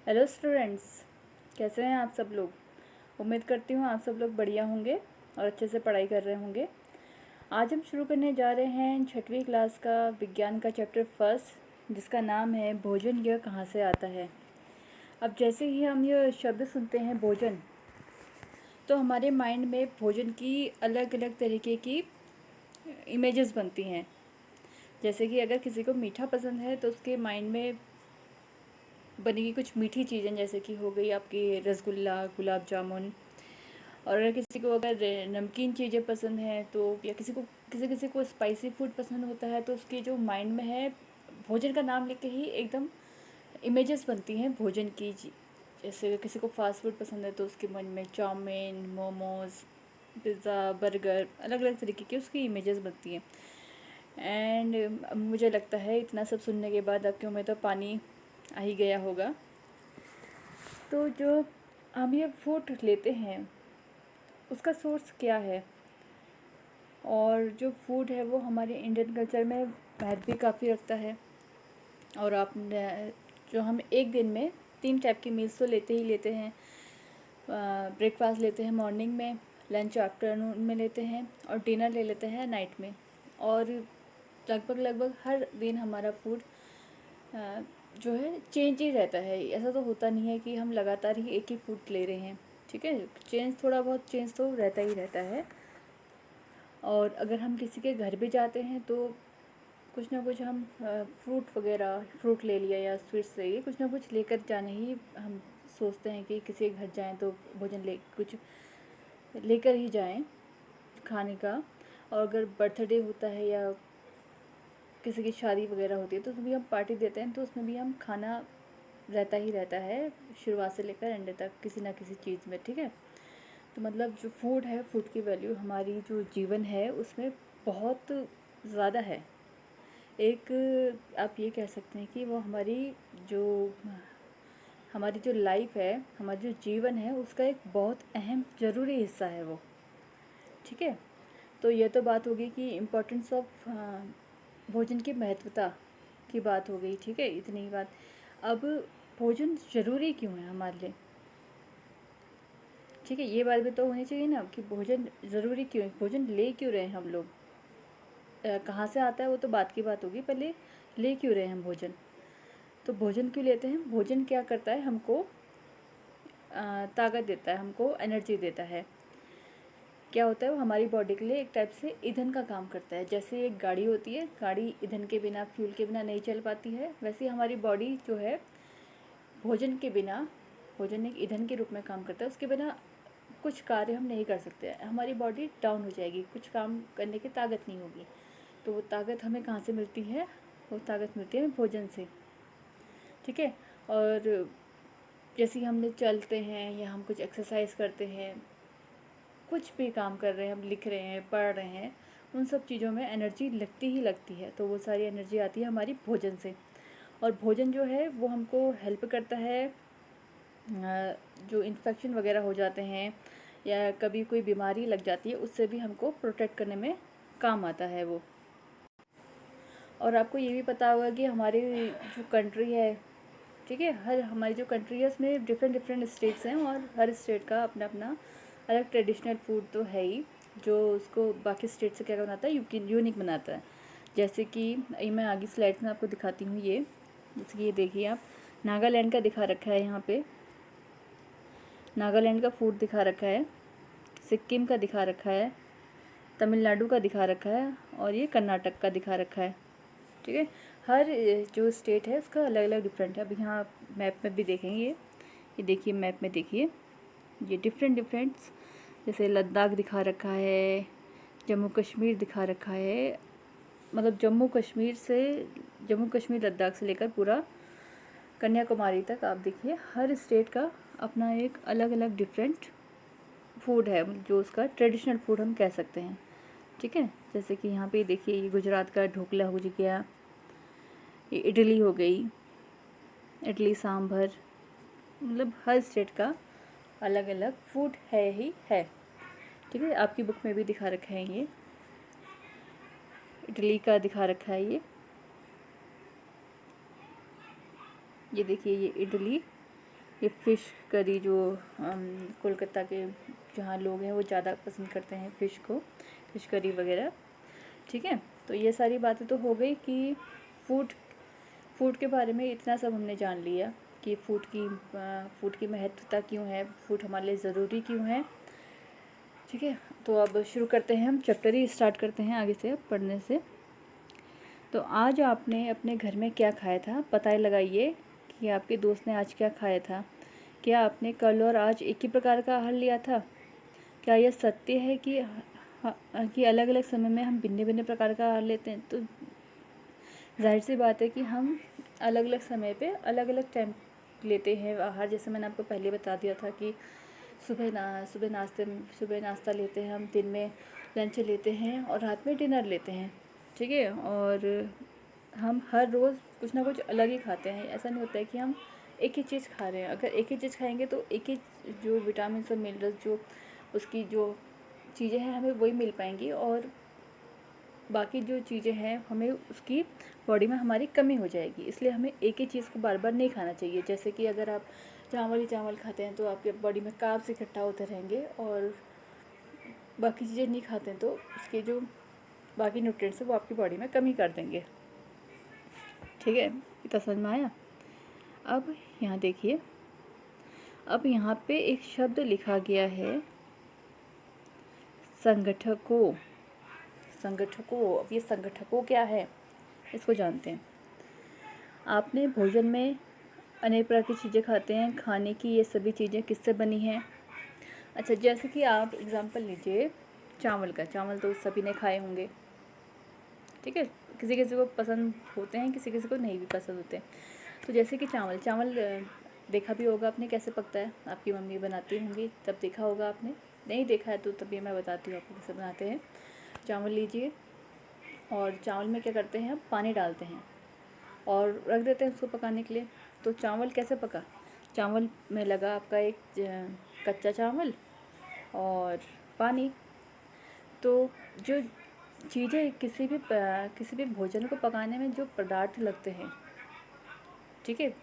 Hello students, कैसे हैं आप सब लोग। उम्मीद करती हूँ आप सब लोग बढ़िया होंगे और अच्छे से पढ़ाई कर रहे होंगे। आज हम शुरू करने जा रहे हैं 6वीं क्लास का विज्ञान का चैप्टर फर्स्ट, जिसका नाम है भोजन यह कहाँ से आता है। अब जैसे ही हम ये शब्द सुनते हैं भोजन, तो हमारे माइंड में भोजन की अलग अलग तरीके की इमेजेस बनती हैं। जैसे कि अगर किसी को मीठा पसंद है तो उसके माइंड में बनेगी कुछ मीठी चीज़ें, जैसे कि हो गई आपकी रसगुल्ला, गुलाब जामुन। और अगर किसी को अगर नमकीन चीज़ें पसंद हैं तो, या किसी को स्पाइसी फूड पसंद होता है, तो उसके जो माइंड में है भोजन का नाम लेके ही एकदम इमेजेस बनती हैं भोजन की। जैसे किसी को फास्ट फूड पसंद है तो उसके मन में चाउमीन, मोमोज़, पिज़्ज़ा, बर्गर, अलग अलग तरीके की उसकी इमेजेस बनती हैं। एंड मुझे लगता है इतना सब सुनने के बाद आपके मुँह में तो पानी आ ही गया होगा। तो जो हम ये फूड लेते हैं उसका सोर्स क्या है, और जो फूड है वो हमारे इंडियन कल्चर में महत्व भी काफ़ी रखता है। और जो हम एक दिन में 3 टाइप की मील्स तो लेते ही लेते हैं। ब्रेकफास्ट लेते हैं मॉर्निंग में, लंच आफ्टरनून में लेते हैं, और डिनर ले लेते हैं नाइट में। और लगभग हर दिन हमारा फूड जो है चेंज ही रहता है। ऐसा तो होता नहीं है कि हम लगातार ही एक ही फूड ले रहे हैं, ठीक है। थोड़ा बहुत चेंज तो रहता ही रहता है। और अगर हम किसी के घर भी जाते हैं तो कुछ ना कुछ हम फ्रूट ले लिया या स्वीट्स ले लिए, कुछ ना कुछ लेकर जाने ही हम सोचते हैं कि किसी के घर जाएं तो भोजन कुछ लेकर ही जाएं खाने का। और अगर बर्थडे होता है या किसी की शादी वगैरह होती है तो उसमें भी हम पार्टी देते हैं, तो उसमें भी हम खाना रहता ही रहता है, शुरुआत से लेकर एंड तक किसी ना किसी चीज़ में, ठीक है। तो मतलब जो फूड है, फूड की वैल्यू हमारी जो जीवन है उसमें बहुत ज़्यादा है। एक आप ये कह सकते हैं कि वो जो हमारी जो लाइफ है, हमारा जो जीवन है, उसका एक बहुत अहम ज़रूरी हिस्सा है वो, ठीक है। तो ये तो बात होगी कि इम्पोर्टेंस ऑफ भोजन की महत्वता की बात हो गई, ठीक है, इतनी ही बात। अब भोजन ज़रूरी क्यों है हमारे लिए, ठीक है, ये बात भी तो होनी चाहिए ना कि भोजन ज़रूरी क्यों है, भोजन ले क्यों रहे हैं हम लोग। कहाँ से आता है वो तो बात की बात होगी, पहले ले क्यों रहे हैं हम भोजन। तो भोजन क्यों लेते हैं, भोजन क्या करता है, हमको ताकत देता है, हमको एनर्जी देता है। क्या होता है, वो हमारी बॉडी के लिए एक टाइप से ईंधन का काम करता है। जैसे एक गाड़ी होती है, गाड़ी ईंधन के बिना, फ्यूल के बिना नहीं चल पाती है, वैसे ही हमारी बॉडी जो है भोजन के बिना, भोजन एक ईंधन के रूप में काम करता है, उसके बिना कुछ कार्य हम नहीं कर सकते, हमारी बॉडी डाउन हो जाएगी, कुछ काम करने की ताकत नहीं होगी। तो वो ताकत हमें कहाँ से मिलती है, वो ताकत मिलती है भोजन से, ठीक है। और जैसे हमने चलते हैं या हम कुछ एक्सरसाइज करते हैं, कुछ भी काम कर रहे हैं, हम लिख रहे हैं, पढ़ रहे हैं, उन सब चीज़ों में एनर्जी लगती ही लगती है। तो वो सारी एनर्जी आती है हमारी भोजन से। और भोजन जो है वो हमको हेल्प करता है, जो इन्फेक्शन वगैरह हो जाते हैं या कभी कोई बीमारी लग जाती है, उससे भी हमको प्रोटेक्ट करने में काम आता है वो। और आपको ये भी पता होगा कि हमारी जो कंट्री है, ठीक है, हमारी जो कंट्री है उसमें डिफरेंट स्टेट्स हैं, और हर स्टेट का अपना अपना अलग ट्रेडिशनल फूड तो है ही, जो उसको बाकी स्टेट से क्या बनाता है, यूनिक बनाता है। जैसे कि मैं आगे स्लाइड्स में आपको दिखाती हूँ ये, जैसे कि ये देखिए आप, नागालैंड का दिखा रखा है यहाँ पे, नागालैंड का फूड दिखा रखा है, सिक्किम का दिखा रखा है, तमिलनाडु का दिखा रखा है, और ये कर्नाटक का दिखा रखा है, ठीक है। हर जो स्टेट है उसका अलग अलग डिफरेंट है। अब यहाँ मैप में भी देखेंगे, ये देखिए मैप में देखिए, ये डिफरेंट्स, जैसे लद्दाख दिखा रखा है, जम्मू कश्मीर दिखा रखा है, मतलब जम्मू कश्मीर लद्दाख से लेकर पूरा कन्याकुमारी तक आप देखिए, हर स्टेट का अपना एक अलग अलग डिफरेंट फूड है, जो उसका ट्रेडिशनल फूड हम कह सकते हैं, ठीक है। जैसे कि यहाँ पे देखिए, ये गुजरात का ढोकला हो गया, ये इडली हो गई, इडली सांभर, मतलब हर स्टेट का अलग अलग फूड है ही है, ठीक है। आपकी बुक में भी दिखा रखा है, ये इडली का दिखा रखा है, ये देखिए, ये इडली ये फ़िश करी जो कोलकाता के जहाँ लोग हैं वो ज़्यादा पसंद करते हैं फ़िश को, फ़िश करी वगैरह। ठीक है, तो ये सारी बातें तो हो गई कि फ़ूड के बारे में इतना सब हमने जान लिया कि फ़ूड की महत्वता क्यों है, फ़ूड हमारे लिए ज़रूरी क्यों है। ठीक है, तो अब शुरू करते हैं, हम चैप्टर ही स्टार्ट करते हैं आगे से पढ़ने से। तो आज आपने अपने घर में क्या खाया था, पता लगाइए कि आपके दोस्त ने आज क्या खाया था। क्या आपने कल और आज एक ही प्रकार का आहार लिया था? क्या यह सत्य है कि अलग अलग समय में हम भिन्न भिन्न प्रकार का आहार लेते हैं? तो जाहिर सी बात है कि हम अलग अलग समय पे अलग अलग टाइम लेते हैं आहार। जैसे मैंने आपको पहले बता दिया था कि सुबह नाश्ता लेते हैं हम, दिन में लंच लेते हैं और रात में डिनर लेते हैं। ठीक है, और हम हर रोज़ कुछ ना कुछ अलग ही खाते हैं। ऐसा नहीं होता है कि हम एक ही चीज़ खा रहे हैं। अगर एक ही चीज़ खाएंगे तो एक ही जो विटामिन और मिनरल्स जो उसकी जो चीज़ें हैं हमें वही मिल पाएंगी, और बाकी जो चीज़ें हैं हमें उसकी बॉडी में हमारी कमी हो जाएगी। इसलिए हमें एक ही चीज़ को बार बार नहीं खाना चाहिए। जैसे कि अगर आप चावल ही चावल खाते हैं तो आपके बॉडी में कार्ब्स इकट्ठा होते रहेंगे, और बाकी चीज़ें नहीं खाते हैं तो उसके जो बाकी न्यूट्रिएंट्स हैं वो आपकी बॉडी में कमी कर देंगे। ठीक है, इतना समझ में आया? अब यहाँ देखिए, अब यहाँ पे एक शब्द लिखा गया है संगठकों। अब ये संगठकों क्या है इसको जानते हैं। आपने भोजन में अनेक प्रकार की चीज़ें खाते हैं, खाने की ये सभी चीज़ें किससे बनी हैं? अच्छा, जैसे कि आप एग्जांपल लीजिए चावल का। चावल तो सभी ने खाए होंगे। ठीक है, किसी किसी को पसंद होते हैं, किसी किसी को नहीं भी पसंद होते। तो जैसे कि चावल देखा भी होगा आपने कैसे पकता है, आपकी मम्मी बनाती होंगी तब देखा होगा आपने। नहीं देखा है तो तभी मैं बताती हूँ आपको कैसे बनाते हैं। चावल लीजिए और चावल में क्या करते हैं, पानी डालते हैं और रख देते हैं उसको पकाने के लिए। तो चावल कैसे पका? चावल में लगा आपका एक कच्चा चावल और पानी। तो जो चीज़ें किसी भी भोजन को पकाने में जो पदार्थ लगते हैं, ठीक है,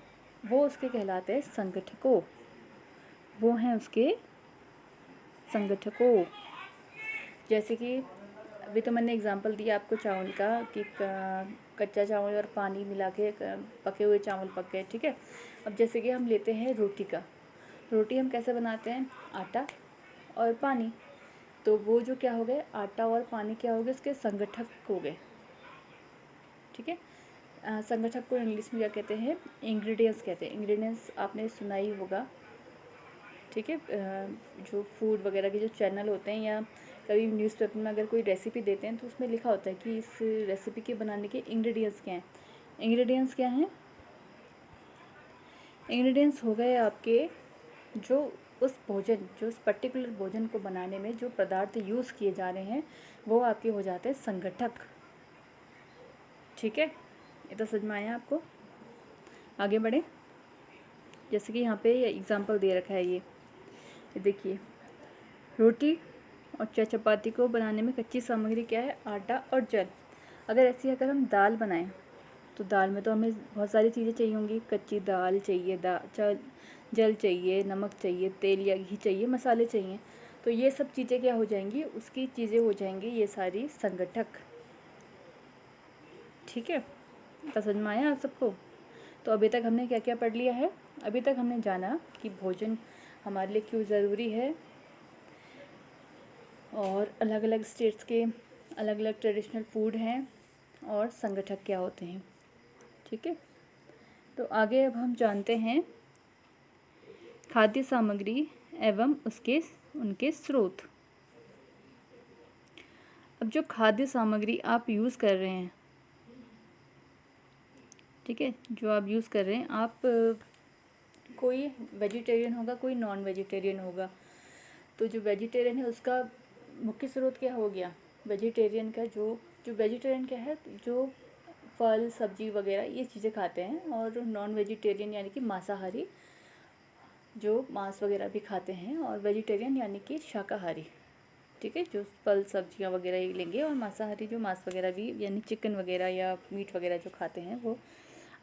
वो उसके कहलाते हैं संगठकों। वो हैं उसके संगठकों। जैसे कि अभी तो मैंने एग्जांपल दिया आपको चावल का कि कच्चा चावल और पानी मिला के पके हुए चावल पक गए। ठीक है, अब जैसे कि हम लेते हैं रोटी का। रोटी हम कैसे बनाते हैं? आटा और पानी। तो वो जो क्या हो गए, आटा और पानी क्या हो गए, उसके संगठक हो गए। ठीक है, संगठक को इंग्लिश में क्या कहते हैं? इंग्रेडिएंट्स कहते हैं। इंग्रेडिएंट्स आपने सुना ही होगा। ठीक है, जो फूड वगैरह के जो चैनल होते हैं या कभी न्यूज़पेपर में अगर कोई रेसिपी देते हैं तो उसमें लिखा होता है कि इस रेसिपी के बनाने के इंग्रेडिएंट्स क्या हैं। इंग्रेडिएंट्स क्या हैं? इंग्रेडिएंट्स हो गए आपके जो उस पर्टिकुलर भोजन को बनाने में जो पदार्थ यूज़ किए जा रहे हैं वो आपके हो जाते हैं संगठक। ठीक है, ये तो समझ में आया आपको? आगे बढ़े। जैसे कि यहाँ पे एग्जांपल दे रखा है, ये देखिए, रोटी और चपाती को बनाने में कच्ची सामग्री क्या है? आटा और जल। अगर हम दाल बनाएं तो दाल में तो हमें बहुत सारी चीज़ें चाहिए होंगी। कच्ची दाल चाहिए, जल चाहिए, नमक चाहिए, तेल या घी चाहिए, मसाले चाहिए। तो ये सब चीज़ें क्या हो जाएंगी? उसकी चीज़ें हो जाएंगी ये सारी संगठक। ठीक है, तो समझ में आया आप सबको? तो अभी तक हमने क्या क्या पढ़ लिया है? अभी तक हमने जाना कि भोजन हमारे लिए क्यों ज़रूरी है, और अलग अलग स्टेट्स के अलग अलग ट्रेडिशनल फूड हैं, और संगठक क्या होते हैं। ठीक है, तो आगे अब हम जानते हैं खाद्य सामग्री एवं उनके स्रोत। अब जो खाद्य सामग्री आप यूज़ कर रहे हैं, ठीक है, जो आप यूज़ कर रहे हैं, आप कोई वेजिटेरियन होगा, कोई नॉन वेजिटेरियन होगा। तो जो वेजिटेरियन है उसका मुख्य स्रोत क्या हो गया? वेजिटेरियन का जो वेजिटेरियन क्या है, जो फल सब्जी वगैरह ये चीज़ें खाते हैं, और नॉन वेजिटेरियन यानी कि मांसाहारी जो मांस वगैरह भी खाते हैं, और वेजिटेरियन यानी कि शाकाहारी। ठीक है, जो फल सब्जियां वगैरह ही लेंगे, और मांसाहारी जो मांस वगैरह भी यानी चिकन वगैरह या मीट वगैरह जो खाते हैं वो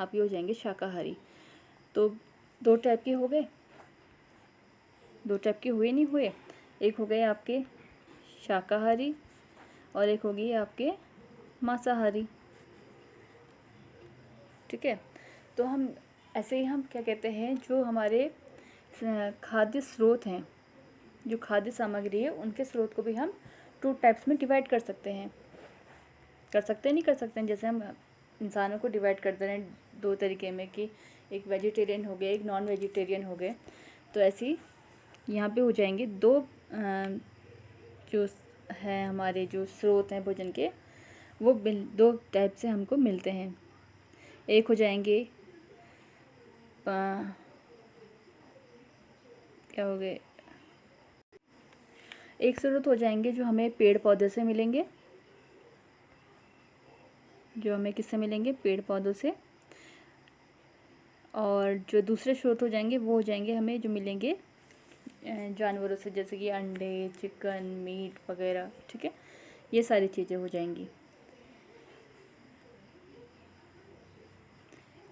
आपके हो जाएंगे शाकाहारी। तो दो टाइप के हो गए, दो टाइप के हुए नहीं हुए, एक हो गए आपके शाकाहारी और एक हो गई आपके मांसाहारी। ठीक है, तो हम ऐसे ही हम क्या कहते हैं, जो हमारे खाद्य स्रोत हैं, जो खाद्य सामग्री है, उनके स्रोत को भी हम टू टाइप्स में डिवाइड कर सकते हैं। कर सकते हैं, नहीं कर सकते हैं, जैसे हम इंसानों को डिवाइड करते हैं दो तरीके में कि एक वेजिटेरियन हो गए, एक नॉन वेजिटेरियन हो गए। तो ऐसे ही यहाँ पे हो जाएंगे दो जो है हमारे जो स्रोत हैं भोजन के, वो दो टाइप से हमको मिलते हैं। एक हो जाएंगे क्या हो गए, एक स्रोत हो जाएंगे जो हमें पेड़ पौधे से मिलेंगे, जो हमें किससे मिलेंगे, पेड़ पौधों से। और जो दूसरे स्रोत हो जाएंगे वो हो जाएंगे हमें जो मिलेंगे जानवरों से, जैसे कि अंडे, चिकन, मीट वगैरह। ठीक है, ये सारी चीज़ें हो जाएंगी।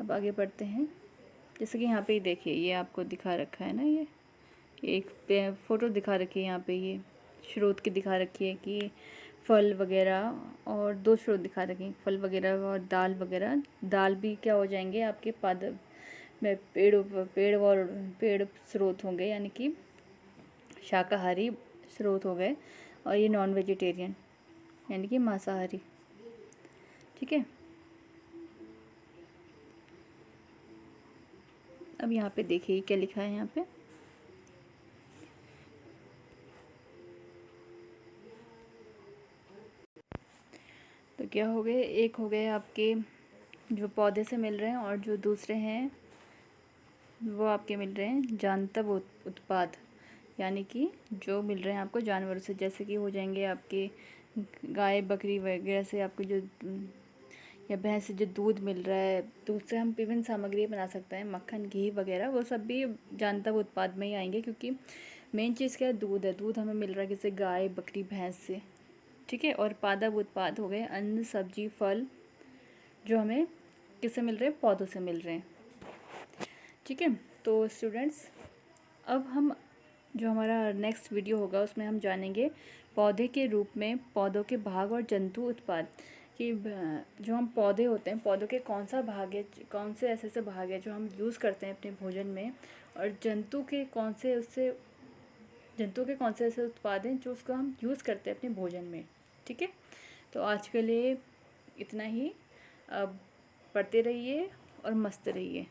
अब आगे बढ़ते हैं। जैसे कि यहाँ पे ही देखिए, ये आपको दिखा रखा है ना, ये एक फ़ोटो दिखा रखी है यहाँ पे, ये स्रोत की दिखा रखी है कि फल वगैरह, और दो स्रोत दिखा रखे हैं, फल वगैरह और दाल वगैरह। दाल भी क्या हो जाएंगे आपके में पेड़ स्रोत होंगे, यानी कि शाकाहारी स्रोत हो गए, और ये नॉन वेजिटेरियन यानी कि मांसाहारी। ठीक है, अब यहाँ पे देखिए क्या लिखा है यहाँ पे, तो क्या हो गए, एक हो गए आपके जो पौधे से मिल रहे हैं, और जो दूसरे हैं वो आपके मिल रहे हैं जानवर उत्पाद, यानी कि जो मिल रहे हैं आपको जानवरों से, जैसे कि हो जाएंगे आपके गाय बकरी वगैरह से आपको जो या भैंस से जो दूध मिल रहा है, दूध से हम विभिन्न सामग्री बना सकते हैं, मक्खन, घी वगैरह, वो सब भी जानवर उत्पाद में ही आएंगे, क्योंकि मेन चीज़ क्या है, दूध है। दूध हमें मिल रहा है किससे, गाय बकरी भैंस से। ठीक है, और पादप उत्पाद हो गए अन्न, सब्जी, फल, जो हमें किससे मिल रहे हैं, पौधों से मिल रहे हैं। ठीक है, तो स्टूडेंट्स अब हम जो हमारा नेक्स्ट वीडियो होगा उसमें हम जानेंगे पौधे के रूप में पौधों के भाग और जंतु उत्पाद, कि जो हम पौधे होते हैं, पौधों के कौन सा भाग है, कौन से ऐसे भाग है जो हम यूज़ करते हैं अपने भोजन में, और जंतु के कौन से ऐसे उत्पाद हैं जो उसको हम यूज़ करते हैं अपने भोजन में। ठीक है, तो आज के लिए इतना ही। अब पढ़ते रहिए और मस्त रहिए।